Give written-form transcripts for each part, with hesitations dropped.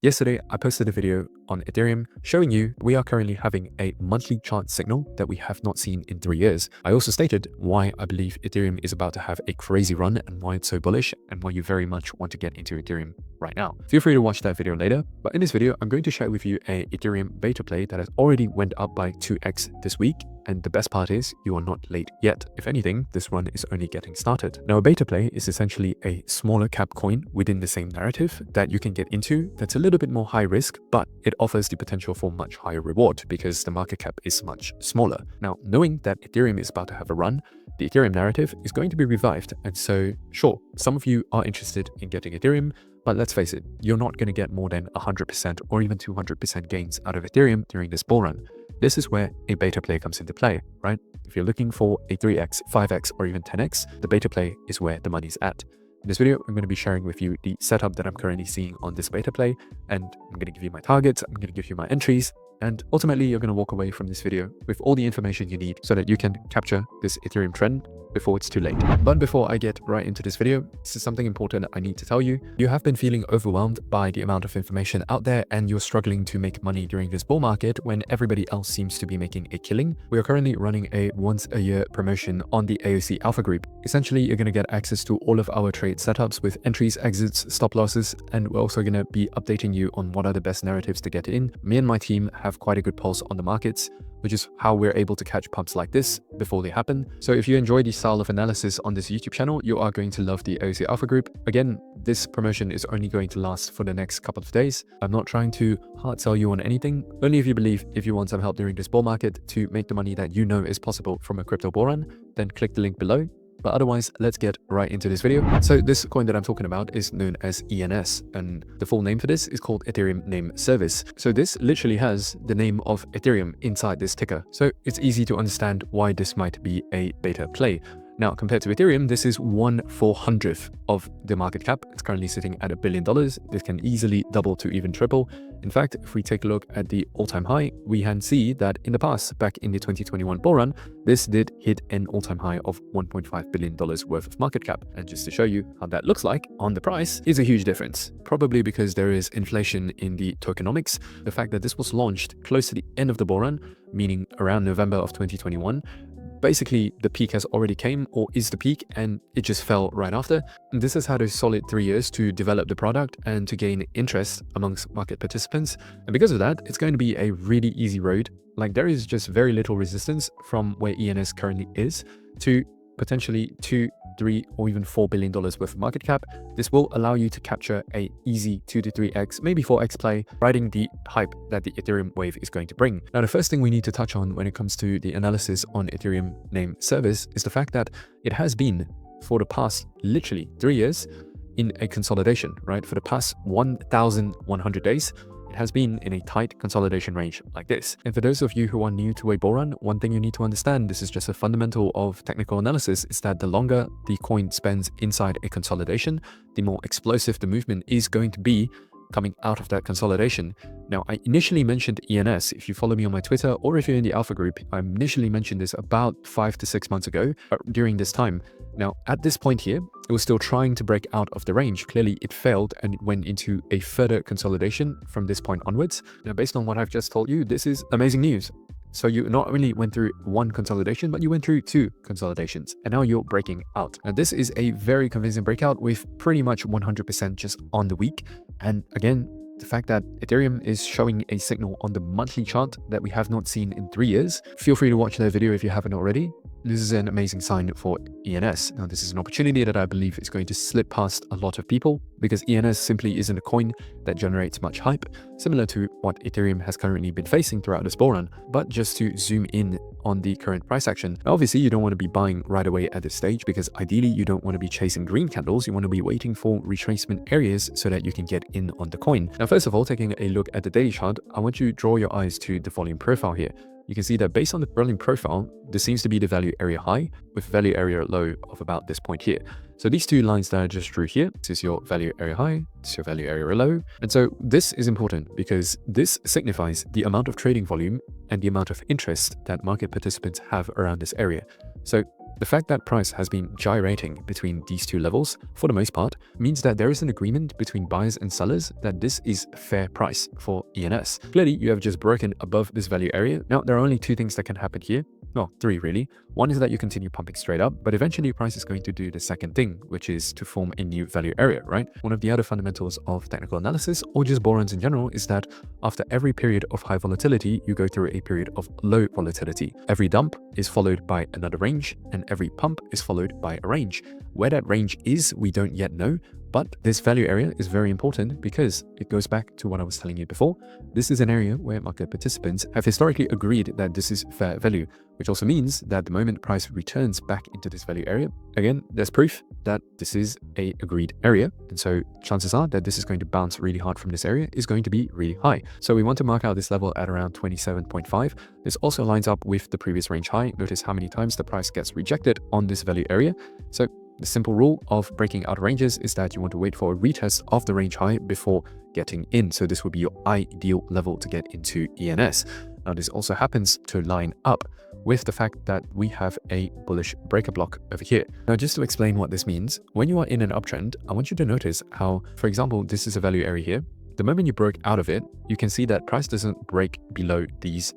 Yesterday, I posted a video on Ethereum showing you we are currently having a monthly chart signal that we have not seen in 3 years. I also stated why I believe Ethereum is about to have a crazy run and why it's so bullish and why you very much want to get into Ethereum right now. Feel free to watch that video later, but in this video, I'm going to share with you a Ethereum beta play that has already went up by 2x this week. And the best part is you are not late yet. If anything, this run is only getting started. Now, a beta play is essentially a smaller cap coin within the same narrative that you can get into that's a little bit more high risk, but it offers the potential for much higher reward because the market cap is much smaller. Now, knowing that Ethereum is about to have a run, the Ethereum narrative is going to be revived. And so, sure, some of you are interested in getting Ethereum, but let's face it, you're not going to get more than 100% or even 200% gains out of Ethereum during this bull run. This is where a beta play comes into play, right? If you're looking for a 3x, 5x, or even 10x, the beta play is where the money's at. In this video, I'm going to be sharing with you the setup that I'm currently seeing on this beta play, and I'm going to give you my targets, I'm going to give you my entries, and ultimately you're going to walk away from this video with all the information you need so that you can capture this Ethereum trend before it's too late. But before I get right into this video, this is something important I need to tell you. You have been feeling overwhelmed by the amount of information out there and you're struggling to make money during this bull market when everybody else seems to be making a killing. We are currently running a once a year promotion on the AOC Alpha group. Essentially, you're going to get access to all of our trade setups with entries, exits, stop losses, and we're also going to be updating you on what are the best narratives to get in. Me and my team have quite a good pulse on the markets, which is how we're able to catch pumps like this before they happen. So if you enjoy this style of analysis on this YouTube channel, you are going to love the AOC Alpha group. Again, this promotion is only going to last for the next couple of days. I'm not trying to hard sell you on anything, only if you believe if you want some help during this bull market to make the money that you know is possible from a crypto bull run, then click the link below. But otherwise, let's get right into this video. So this coin that I'm talking about is known as ENS, and the full name for this is called Ethereum Name Service. So this literally has the name of Ethereum inside this ticker. So it's easy to understand why this might be a beta play. Now, compared to Ethereum, this is 1/400th of the market cap. It's currently sitting at $1 billion. This can easily double to even triple. In fact, if we take a look at the all-time high, we can see that in the past, back in the 2021 bull run, this did hit an all-time high of $1.5 billion worth of market cap. And just to show you how that looks like on the price is a huge difference. Probably because there is inflation in the tokenomics. The fact that this was launched close to the end of the bull run, meaning around November of 2021, basically the peak has already came or is the peak and it just fell right after. And this has had a solid 3 years to develop the product and to gain interest amongst market participants. And because of that, it's going to be a really easy road. Like there is just very little resistance from where ENS currently is to potentially $2, $3, or even $4 billion worth of market cap. This will allow you to capture a easy 2 to 3x, maybe 4x play, riding the hype that the Ethereum wave is going to bring. Now, the first thing we need to touch on when it comes to the analysis on Ethereum Name Service is the fact that it has been for the past literally 3 years in a consolidation, right? For the past 1,100 days, it has been in a tight consolidation range like this. And for those of you who are new to a bull run, one thing you need to understand, this is just a fundamental of technical analysis, is that the longer the coin spends inside a consolidation, the more explosive the movement is going to be coming out of that consolidation. Now, I initially mentioned ENS. If you follow me on my Twitter or if you're in the Alpha group, I initially mentioned this about 5 to 6 months ago during this time. Now, at this point here, it was still trying to break out of the range. Clearly, it failed and it went into a further consolidation from this point onwards. Now, based on what I've just told you, this is amazing news. So you not only went through one consolidation, but you went through 2 consolidations, and now you're breaking out. Now, this is a very convincing breakout with pretty much 100% just on the week. And again, the fact that Ethereum is showing a signal on the monthly chart that we have not seen in 3 years. Feel free to watch that video if you haven't already. This is an amazing sign for ENS. Now, this is an opportunity that I believe is going to slip past a lot of people because ENS simply isn't a coin that generates much hype, similar to what Ethereum has currently been facing throughout this bull run. But just to zoom in on the current price action, obviously you don't want to be buying right away at this stage because ideally you don't want to be chasing green candles. You want to be waiting for retracement areas so that you can get in on the coin. Now, first of all, taking a look at the daily chart, I want you to draw your eyes to the volume profile here. You can see that based on the volume profile, this seems to be the value area high with value area low of about this point here. So these 2 lines that I just drew here, this is your value area high, this is your value area low. And so this is important because this signifies the amount of trading volume and the amount of interest that market participants have around this area. So The fact that price has been gyrating between these two levels for the most part means that there is an agreement between buyers and sellers that this is a fair price for ENS. Clearly, you have just broken above this value area. Now, there are only two things that can happen here. Well, three really. One is that you continue pumping straight up, but eventually price is going to do the second thing, which is to form a new value area, right? One of the other fundamentals of technical analysis, or just bull runs in general, is that after every period of high volatility, you go through a period of low volatility. Every dump is followed by another range, and every pump is followed by a range. Where that range is, we don't yet know, but this value area is very important because it goes back to what I was telling you before. This is an area where market participants have historically agreed that this is fair value, which also means that the moment price returns back into this value area, again, there's proof that this is a agreed area. And so chances are that this is going to bounce really hard from this area is going to be really high. So we want to mark out this level at around 27.5. This also lines up with the previous range high. Notice how many times the price gets rejected on this value area. So the simple rule of breaking out ranges is that you want to wait for a retest of the range high before getting in. So this would be your ideal level to get into ENS. Now, this also happens to line up with the fact that we have a bullish breaker block over here. Now, just to explain what this means, when you are in an uptrend, I want you to notice how, for example, this is a value area here. The moment you broke out of it, you can see that price doesn't break below these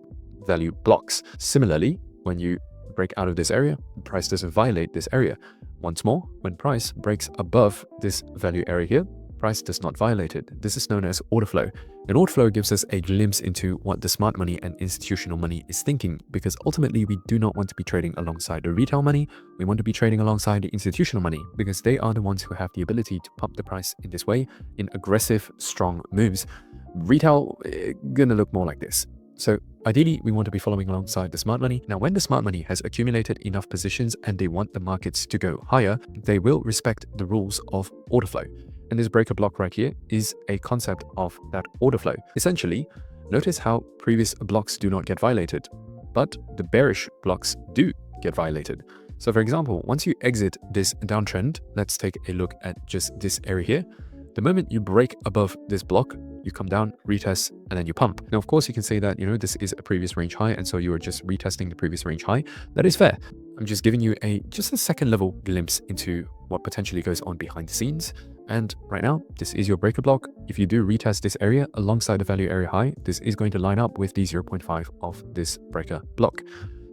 value blocks. Similarly, when you break out of this area, price doesn't violate this area. Once more, when price breaks above this value area here, price does not violate it. This is known as order flow. And order flow gives us a glimpse into what the smart money and institutional money is thinking, because ultimately we do not want to be trading alongside the retail money. We want to be trading alongside the institutional money because they are the ones who have the ability to pump the price in this way in aggressive, strong moves. Retail gonna look more like this. So ideally, we want to be following alongside the smart money. Now, when the smart money has accumulated enough positions and they want the markets to go higher, they will respect the rules of order flow. And this breaker block right here is a concept of that order flow. Essentially, notice how previous blocks do not get violated, but the bearish blocks do get violated. So for example, once you exit this downtrend, let's take a look at just this area here. The moment you break above this block, you come down, retest, and then you pump. Now, of course, you can say that, this is a previous range high, and so you are just retesting the previous range high. That is fair. I'm just giving you just a second level glimpse into what potentially goes on behind the scenes. And right now, this is your breaker block. If you do retest this area alongside the value area high, this is going to line up with the 0.5 of this breaker block.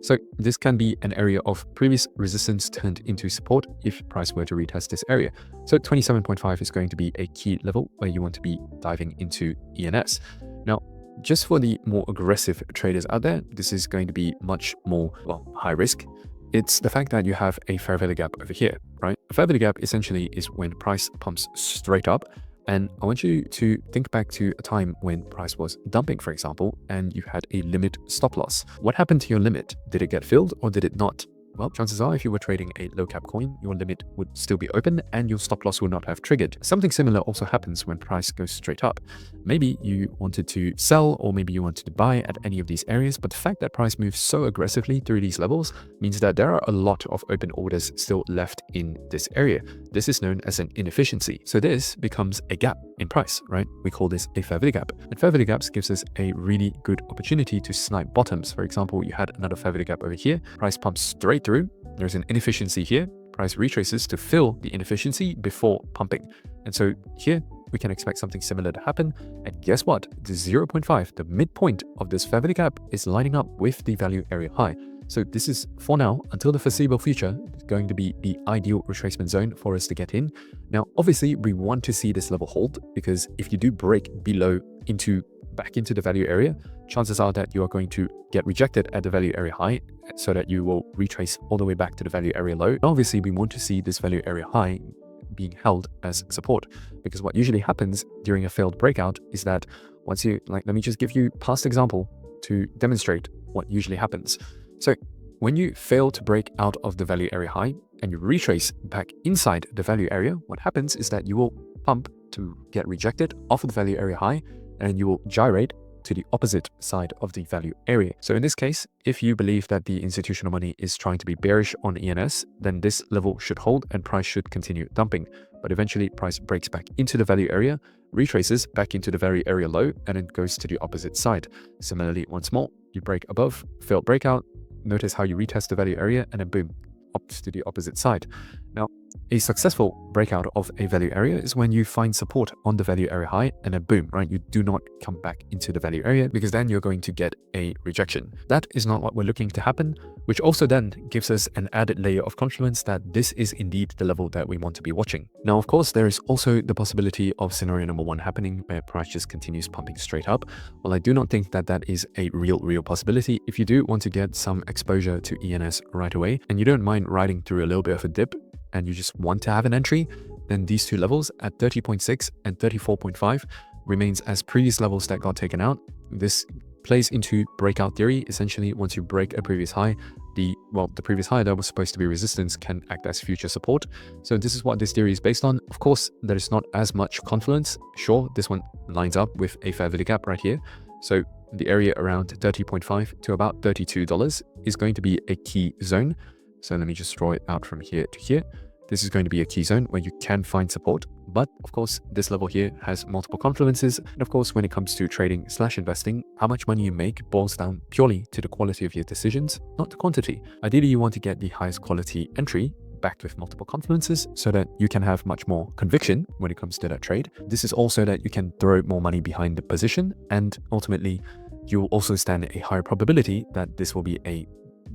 So this can be an area of previous resistance turned into support if price were to retest this area. So 27.5 is going to be a key level where you want to be diving into ENS. Now, just for the more aggressive traders out there, this is going to be much more, high risk. It's the fact that you have a fair value gap over here, right? A fair value gap essentially is when price pumps straight up. And I want you to think back to a time when price was dumping, for example, and you had a limit stop loss. What happened to your limit? Did it get filled or did it not? Well, chances are if you were trading a low cap coin, your limit would still be open and your stop loss will not have triggered. Something similar also happens when price goes straight up. Maybe you wanted to sell or maybe you wanted to buy at any of these areas, but the fact that price moves so aggressively through these levels means that there are a lot of open orders still left in this area. This is known as an inefficiency. So this becomes a gap in price, right? We call this a fair value gap. And fair value gaps gives us a really good opportunity to snipe bottoms. For example, you had another fair value gap over here, price pumps straight through, there's an inefficiency here, price retraces to fill the inefficiency before pumping. And so here we can expect something similar to happen. And guess what? The 0.5, the midpoint of this fair value gap is lining up with the value area high. So this is, for now, until the foreseeable future, going to be the ideal retracement zone for us to get in. Now, obviously, we want to see this level hold, because if you do break below back into the value area, chances are that you are going to get rejected at the value area high so that you will retrace all the way back to the value area low. Obviously, we want to see this value area high being held as support, because what usually happens during a failed breakout is that once you, let me just give you past example to demonstrate what usually happens. So when you fail to break out of the value area high and you retrace back inside the value area, what happens is that you will pump to get rejected off of the value area high, and you will gyrate to the opposite side of the value area. So in this case, if you believe that the institutional money is trying to be bearish on ENS, then this level should hold and price should continue dumping. But eventually price breaks back into the value area, retraces back into the value area low, and then goes to the opposite side. Similarly, once more, you break above, failed breakout, notice how you retest the value area, and then boom, opts to the opposite side. Now, a successful breakout of a value area is when you find support on the value area high and then boom, right? You do not come back into the value area because then you're going to get a rejection. That is not what we're looking to happen, which also then gives us an added layer of confidence that this is indeed the level that we want to be watching. Now, of course, there is also the possibility of scenario number 1 happening where price just continues pumping straight up. Well, I do not think that that is a real possibility. If you do want to get some exposure to ENS right away and you don't mind riding through a little bit of a dip, and you just want to have an entry, then these two levels at 30.6 and 34.5 remains as previous levels that got taken out. This plays into breakout theory. Essentially, once you break a previous high, the previous high that was supposed to be resistance can act as future support. So this is what this theory is based on. Of course, there is not as much confluence. Sure, this one lines up with a fair value gap right here. So the area around 30.5 to about $32 is going to be a key zone. So let me just draw it out from here to here. This is going to be a key zone where you can find support. But of course, this level here has multiple confluences. And of course, when it comes to trading / investing, how much money you make boils down purely to the quality of your decisions, not the quantity. Ideally, you want to get the highest quality entry backed with multiple confluences so that you can have much more conviction when it comes to that trade. This is also that you can throw more money behind the position, and ultimately, you will also stand a higher probability that this will be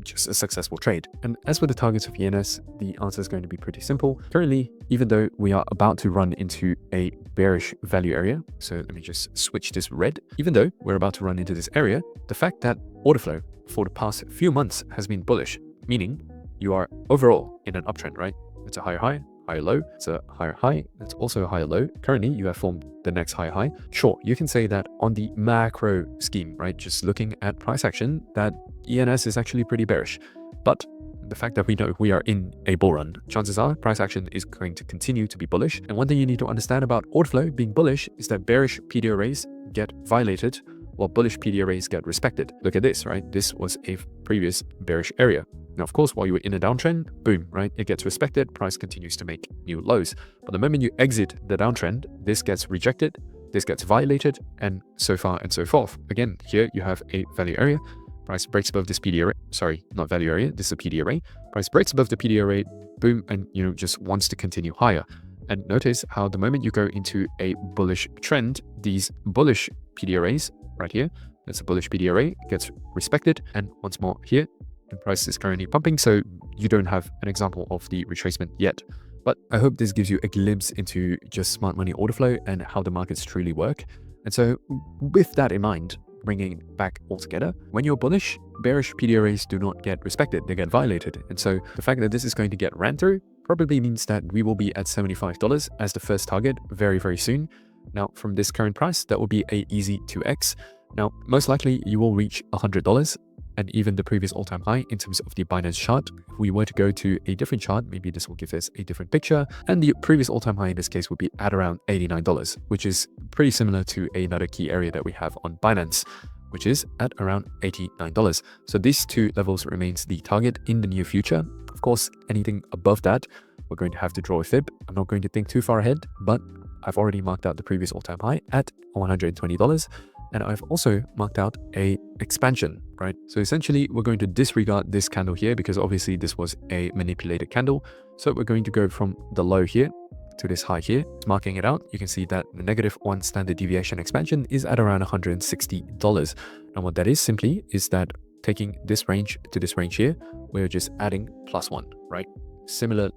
just a successful trade. And as for the targets of ENS, the answer is going to be pretty simple. Currently, even though we are about to run into a bearish value area, so let me just switch this red, even though we're about to run into this area, the fact that order flow for the past few months has been bullish, meaning you are overall in an uptrend, right? It's a higher high, higher low, it's a higher high, it's also a higher low. Currently, you have formed the next higher high. Sure, you can say that on the macro scheme, right? Just looking at price action, that ENS is actually pretty bearish. But the fact that we know we are in a bull run, chances are price action is going to continue to be bullish. And one thing you need to understand about order flow being bullish is that bearish PD arrays get violated while bullish PD arrays get respected. Look at this, right? This was a previous bearish area. Now, of course, while you were in a downtrend, boom, right? It gets respected, price continues to make new lows. But the moment you exit the downtrend, this gets rejected, this gets violated, and so far and so forth. Again, here you have a value area. Price breaks above this PD array. Sorry, not value area. This is a PD array. Price breaks above the PD array, boom, and just wants to continue higher. And notice how the moment you go into a bullish trend, these bullish PD arrays right here, that's a bullish PD array, gets respected, and once more here, the price is currently pumping, so you don't have an example of the retracement yet. But I hope this gives you a glimpse into just smart money order flow and how the markets truly work. And so with that in mind, bringing it back all together, when you're bullish, bearish PD arrays do not get respected, they get violated. And so the fact that this is going to get ran through probably means that we will be at $75 as the first target very soon. Now, from this current price, that will be a easy 2x. Now, most likely you will reach $100 and even the previous all-time high in terms of the Binance chart. If we were to go to a different chart, maybe this will give us a different picture. And the previous all-time high in this case would be at around $89, which is pretty similar to another key area that we have on Binance, which is at around $89. So these two levels remains the target in the near future. Of course, anything above that, we're going to have to draw a fib. I'm not going to think too far ahead, but I've already marked out the previous all-time high at $120. And I've also marked out a expansion, right? So essentially, we're going to disregard this candle here because obviously this was a manipulated candle. So we're going to go from the low here to this high here. Marking it out, you can see that the -1 standard deviation expansion is at around $160. And what that is simply is that taking this range to this range here, we're just adding +1, right? Similar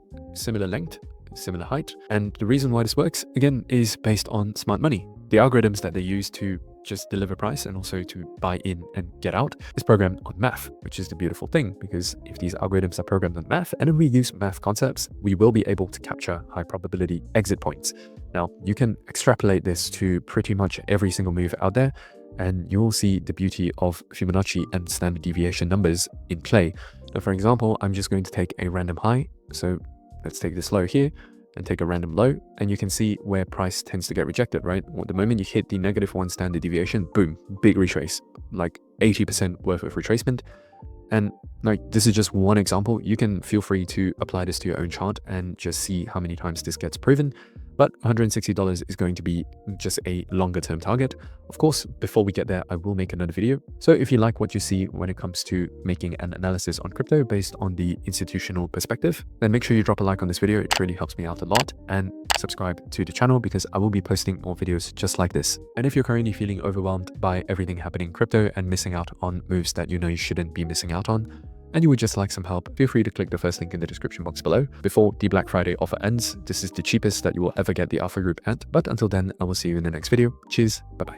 length, similar height. And the reason why this works, again, is based on smart money. The algorithms that they use to just deliver price and also to buy in and get out is programmed on math, which is the beautiful thing, because if these algorithms are programmed on math and we use math concepts, we will be able to capture high probability exit points. Now, you can extrapolate this to pretty much every single move out there, and you will see the beauty of Fibonacci and standard deviation numbers in play. Now, for example, I'm just going to take a random high. So let's take this low here and take a random low, and you can see where price tends to get rejected, right? The moment you hit the -1 standard deviation, boom, big retrace, like 80% worth of retracement. And like, this is just one example. You can feel free to apply this to your own chart and just see how many times this gets proven. but $160 is going to be just a longer term target. Of course, before we get there, I will make another video. So if you like what you see when it comes to making an analysis on crypto based on the institutional perspective, then make sure you drop a like on this video. It really helps me out a lot, and subscribe to the channel because I will be posting more videos just like this. And if you're currently feeling overwhelmed by everything happening in crypto and missing out on moves that you know you shouldn't be missing out on, and you would just like some help, feel free to click the first link in the description box below before the Black Friday offer ends. This is the cheapest that you will ever get the Alpha Group at. But until then, I will see you in the next video. Cheers. Bye-bye.